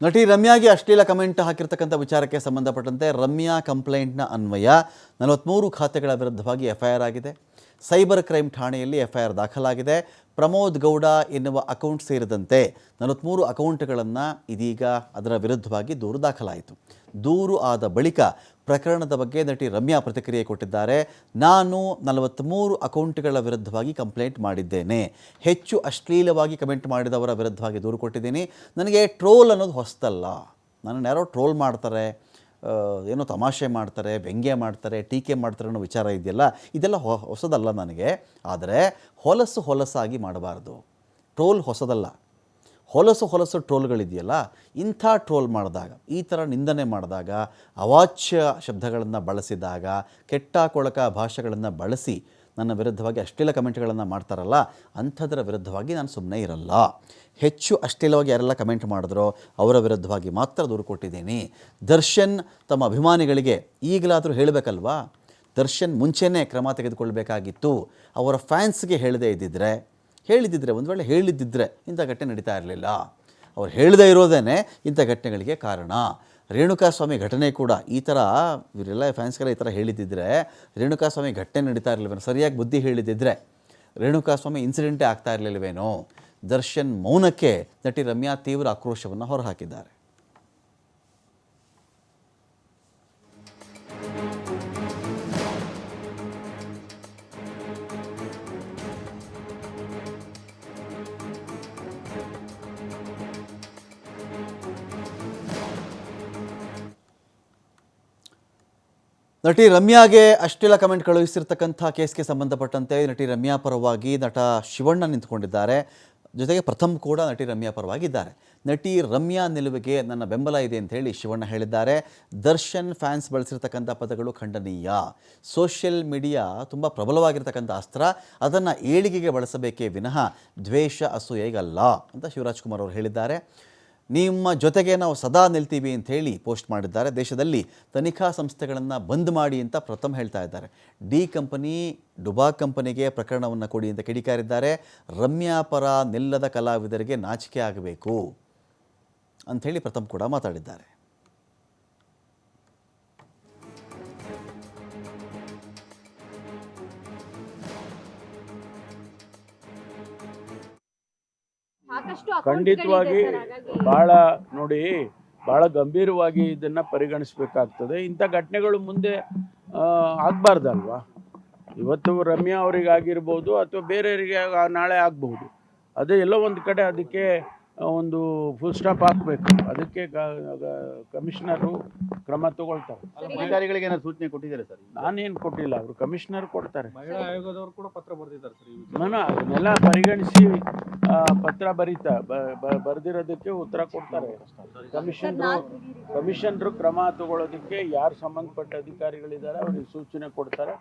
ನಟಿ ರಮ್ಯಾಗೆ ಅಶ್ಲೀಲ ಕಮೆಂಟ್ ಹಾಕಿರ್ತಕ್ಕಂಥ ವಿಚಾರಕ್ಕೆ ಸಂಬಂಧಪಟ್ಟಂತೆ ರಮ್ಯಾ ಕಂಪ್ಲೇಂಟ್ನ ಅನ್ವಯ 43 ಖಾತೆಗಳ ವಿರುದ್ಧವಾಗಿ ಎಫ್ಐಆರ್ ಆಗಿದೆ. ಸೈಬರ್ ಕ್ರೈಮ್ ಠಾಣೆಯಲ್ಲಿ ಎಫ್ಐಆರ್ ದಾಖಲಾಗಿದೆ. ಪ್ರಮೋದ್ ಗೌಡ ಎನ್ನುವ ಅಕೌಂಟ್ ಸೇರಿದಂತೆ 43 ಅಕೌಂಟ್ಗಳನ್ನು ಇದೀಗ ಅದರ ವಿರುದ್ಧವಾಗಿ ದೂರು ದಾಖಲಾಯಿತು. ದೂರು ಆದ ಬಳಿಕ ಪ್ರಕರಣದ ಬಗ್ಗೆ ನಟಿ ರಮ್ಯಾ ಪ್ರತಿಕ್ರಿಯೆ ಕೊಟ್ಟಿದ್ದಾರೆ. ನಾನು 43 ಅಕೌಂಟ್ಗಳ ವಿರುದ್ಧವಾಗಿ ಕಂಪ್ಲೇಂಟ್ ಮಾಡಿದ್ದೇನೆ. ಹೆಚ್ಚು ಅಶ್ಲೀಲವಾಗಿ ಕಮೆಂಟ್ ಮಾಡಿದವರ ವಿರುದ್ಧವಾಗಿ ದೂರು ಕೊಟ್ಟಿದ್ದೀನಿ. ನನಗೆ ಟ್ರೋಲ್ ಅನ್ನೋದು ಹೊಸದಲ್ಲ. ನನ್ನನ್ನು ಯಾರೋ ಟ್ರೋಲ್ ಮಾಡ್ತಾರೆ, ಏನೋ ತಮಾಷೆ ಮಾಡ್ತಾರೆ, ವ್ಯಂಗ್ಯ ಮಾಡ್ತಾರೆ, ಟೀಕೆ ಮಾಡ್ತಾರೆ ಅನ್ನೋ ವಿಚಾರ ಇದೆಯಲ್ಲ, ಇದೆಲ್ಲ ಹೊಸದಲ್ಲ ನನಗೆ. ಆದರೆ ಹೊಲಸಾಗಿ ಮಾಡಬಾರ್ದು. ಟ್ರೋಲ್ ಹೊಸದಲ್ಲ. ಹೊಲಸು ಟ್ರೋಲ್ಗಳಿದೆಯಲ್ಲ, ಇಂಥ ಟ್ರೋಲ್ ಮಾಡಿದಾಗ, ಈ ಥರ ನಿಂದನೆ ಮಾಡಿದಾಗ, ಅವಾಚ್ಯ ಶಬ್ದಗಳನ್ನು ಬಳಸಿದಾಗ, ಕೆಟ್ಟ ಕೊಳಕ ಭಾಷೆಗಳನ್ನು ಬಳಸಿ ನನ್ನ ವಿರುದ್ಧವಾಗಿ ಅಶ್ಲೀಲ ಕಮೆಂಟ್ಗಳನ್ನು ಮಾಡ್ತಾರಲ್ಲ, ಅಂಥದ್ರ ವಿರುದ್ಧವಾಗಿ ನಾನು ಸುಮ್ಮನೆ ಇರಲ್ಲ. ಹೆಚ್ಚು ಅಶ್ಲೀಲವಾಗಿ ಯಾರೆಲ್ಲ ಕಮೆಂಟ್ ಮಾಡಿದ್ರೋ ಅವರ ವಿರುದ್ಧವಾಗಿ ಮಾತ್ರ ದೂರು ಕೊಟ್ಟಿದ್ದೀನಿ. ದರ್ಶನ್ ತಮ್ಮ ಅಭಿಮಾನಿಗಳಿಗೆ ಈಗಲಾದರೂ ಹೇಳಬೇಕಲ್ವಾ, ದರ್ಶನ್ ಮುಂಚೆನೇ ಕ್ರಮ ತೆಗೆದುಕೊಳ್ಬೇಕಾಗಿತ್ತು. ಅವರ ಫ್ಯಾನ್ಸ್ಗೆ ಹೇಳಿದ್ದಿದ್ರೆ ಒಂದು ವೇಳೆ ಹೇಳಿದ್ದಿದ್ರೆ ಇಂಥ ಘಟನೆ ನಡೀತಾ ಇರಲಿಲ್ಲ. ಅವ್ರು ಹೇಳದೇ ಇರೋದೇ ಇಂಥ ಘಟನೆಗಳಿಗೆ ಕಾರಣ. ರೇಣುಕಾಸ್ವಾಮಿ ಘಟನೆ ಕೂಡ ಈ ಥರ ಇವರೆಲ್ಲ ಫ್ಯಾನ್ಸ್ಗೆಲ್ಲ ಈ ಥರ ಹೇಳಿದ್ದಿದ್ರೆ ರೇಣುಕಾಸ್ವಾಮಿ ಘಟನೆ ನಡೀತಾ ಇರಲಿಲ್ವೇನೋ, ಸರಿಯಾಗಿ ಬುದ್ಧಿ ಹೇಳಿದ್ದಿದ್ರೆ ರೇಣುಕಾಸ್ವಾಮಿ ಇನ್ಸಿಡೆಂಟೇ ಆಗ್ತಾ ಇರಲಿಲ್ವೇನೋ. ದರ್ಶನ್ ಮೌನಕ್ಕೆ ನಟಿ ರಮ್ಯಾ ತೀವ್ರ ಆಕ್ರೋಶವನ್ನು ಹೊರಹಾಕಿದ್ದಾರೆ. ನಟಿ ರಮ್ಯಾಗೆ ಅಶ್ಲೀಲ ಕಮೆಂಟ್ ಕಳುಹಿಸಿರ್ತಕ್ಕಂಥ ಕೇಸ್ಗೆ ಸಂಬಂಧಪಟ್ಟಂತೆ ನಟಿ ರಮ್ಯಾ ಪರವಾಗಿ ನಟ ಶಿವಣ್ಣ ನಿಂತ್ಕೊಂಡಿದ್ದಾರೆ. ಜೊತೆಗೆ ಪ್ರಥಮ್ ಕೂಡ ನಟಿ ರಮ್ಯಾ ಪರವಾಗಿದ್ದಾರೆ. ನಟಿ ರಮ್ಯಾ ನಿಲುವಿಗೆ ನನ್ನ ಬೆಂಬಲ ಇದೆ ಅಂತ ಹೇಳಿ ಶಿವಣ್ಣ ಹೇಳಿದ್ದಾರೆ. ದರ್ಶನ್ ಫ್ಯಾನ್ಸ್ ಬಳಸಿರ್ತಕ್ಕಂಥ ಪದಗಳು ಖಂಡನೀಯ. ಸೋಷಿಯಲ್ ಮೀಡಿಯಾ ತುಂಬ ಪ್ರಬಲವಾಗಿರ್ತಕ್ಕಂಥ ಅಸ್ತ್ರ, ಅದನ್ನು ಏಳಿಗೆಗೆ ಬಳಸಬೇಕೇ ವಿನಃ ದ್ವೇಷ ಅಸೂಯೆಗಲ್ಲ ಅಂತ ಶಿವರಾಜ್ ಕುಮಾರ್ ಅವರು ಹೇಳಿದ್ದಾರೆ. ನಿಮ್ಮ ಜೊತೆಗೆ ನಾವು ಸದಾ ನಿಲ್ತೀವಿ ಅಂತ ಹೇಳಿ ಪೋಸ್ಟ್ ಮಾಡಿದ್ದಾರೆ. ದೇಶದಲ್ಲಿ ತನಿಖಾ ಸಂಸ್ಥೆಗಳನ್ನು ಬಂದ್ ಮಾಡಿ ಅಂತ ಪ್ರಥಮ್ ಹೇಳ್ತಾ ಇದ್ದಾರೆ. ಡಿ ಕಂಪನಿ, ಡುಬಾಕ್ ಕಂಪನಿಗೆ ಪ್ರಕರಣವನ್ನು ಕೊಡಿ ಅಂತ ಕಿಡಿಕಾರಿದ್ದಾರೆ. ರಮ್ಯಾ ಪರ ನಿಲ್ಲದ ಕಲಾವಿದರಿಗೆ ನಾಚಿಕೆ ಆಗಬೇಕು ಅಂಥೇಳಿ ಪ್ರಥಮ್ ಕೂಡ ಮಾತಾಡಿದ್ದಾರೆ. ಖಂಡಿತವಾಗಿ ಬಹಳ ಗಂಭೀರವಾಗಿ ಇದನ್ನು ಪರಿಗಣಿಸಬೇಕಾಗ್ತದೆ. ಇಂಥ ಘಟನೆಗಳು ಮುಂದೆ ಆಗಬಾರ್ದಲ್ವಾ. ಇವತ್ತು ರಮ್ಯಾ ಅವರಿಗಾಗಿರ್ಬೋದು ಅಥವಾ ಬೇರೆಯವರಿಗೆ ನಾಳೆ ಆಗ್ಬೋದು. ಅದೇ ಎಲ್ಲೋ ಒಂದು ಕಡೆ ಅದಕ್ಕೆ ಒಂದು ಫುಲ್ ಸ್ಟಾಪ್ ಹಾಕಬೇಕು. ಅದಕ್ಕೆ ಕಮಿಷನರು ಕ್ರಮ ತಗೊಳ್ತಾರೆ. ಅಧಿಕಾರಿಗಳಿಗೆ ಏನಾದ್ರು ಸೂಚನೆ ಕೊಟ್ಟಿದ್ದಾರೆ ಸರ್? ನಾನೇನು ಕೊಟ್ಟಿಲ್ಲ, ಅವರು ಕಮಿಷನರ್ ಕೊಡ್ತಾರೆ. ಮಹಿಳಾ ಆಯೋಗದವರು ಕೂಡ ಪತ್ರ ಬರೆದಿದ್ದಾರೆ ಸರ್. ನಾನು ಅದನ್ನೆಲ್ಲ ಪರಿಗಣಿಸಿ ಪತ್ರ ಬರೆದಿರೋದಕ್ಕೆ ಉತ್ತರ ಕೊಡ್ತಾರೆ. ಕಮಿಷನರು ಕ್ರಮ ತಗೊಳ್ಳೋದಕ್ಕೆ ಯಾರು ಸಂಬಂಧಪಟ್ಟ ಅಧಿಕಾರಿಗಳಿದ್ದಾರೆ ಅವ್ರಿಗೆ ಸೂಚನೆ ಕೊಡ್ತಾರೆ.